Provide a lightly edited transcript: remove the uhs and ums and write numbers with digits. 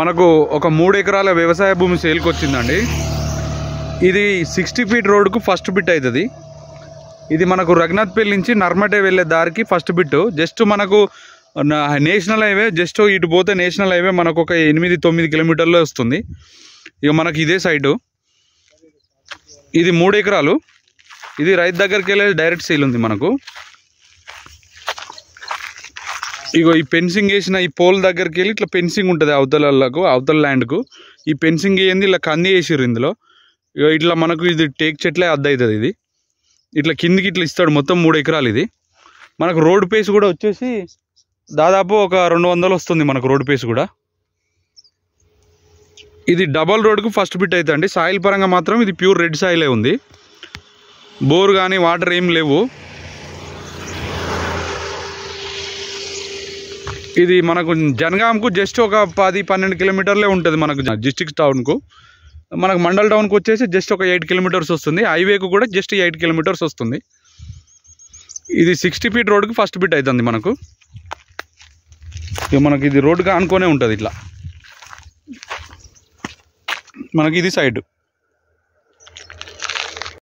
మనకు ఒక 3 ఎకరాల వ్యవసాయ భూమి సేల్కి వచ్చిందండి. ఇది 60 ఫీట్ రోడ్కు ఫస్ట్ బిట్ అవుతుంది. ఇది మనకు రఘునాథ్పల్లి నుంచి నర్మటే వెళ్ళే దారికి ఫస్ట్ బిట్. జస్ట్ మనకు నేషనల్ హైవే, జస్ట్ ఇటు పోతే నేషనల్ హైవే మనకు ఒక 8-9 కిలోమీటర్లో వస్తుంది. ఇక మనకి ఇదే సైటు. ఇది 3 ఎకరాలు. ఇది రైతు దగ్గరికి వెళ్ళే డైరెక్ట్ సేల్ ఉంది మనకు. ఇగో ఈ ఫెన్సింగ్ వేసిన ఈ పోల్ దగ్గరికి వెళ్ళి ఇట్లా ఫెన్సింగ్ ఉంటుంది అవతల ల్యాండ్కు. ఈ ఫెన్సింగ్ వేయండి ఇలా కంది వేసిర్రు ఇందులో. ఇగో ఇట్లా మనకు ఇది టేక్ చెట్లే అద్దె అవుతుంది. ఇది ఇట్లా కిందికి ఇట్లా ఇస్తాడు. మొత్తం 3 ఎకరాలు ఇది. మనకు రోడ్ పేస్ కూడా వచ్చేసి దాదాపు ఒక 200 వస్తుంది మనకు రోడ్ పేస్ కూడా. ఇది డబల్ రోడ్కు ఫస్ట్ బిట్ అవుతుంది అండి. సాయిల్ పరంగా మాత్రం ఇది ప్యూర్ రెడ్ సాయిలే ఉంది. బోర్ కానీ వాటర్ ఏం లేవు. ఇది మనకు జనగాంకు జస్ట్ ఒక 10-12 కిలోమీటర్లే ఉంటుంది మనకు డిస్ట్రిక్ట్ టౌన్కు. మనకు మండల్ టౌన్కి వచ్చేసి జస్ట్ ఒక 8 కిలోమీటర్స్ వస్తుంది. హైవేకు కూడా జస్ట్ 8 కిలోమీటర్స్ వస్తుంది. ఇది 60 ఫీట్ రోడ్కి ఫస్ట్ బిట్ అవుతుంది మనకు. ఇక మనకి ఇది రోడ్గా అనుకోనే ఉంటుంది. ఇట్లా మనకి ఇది సైడ్.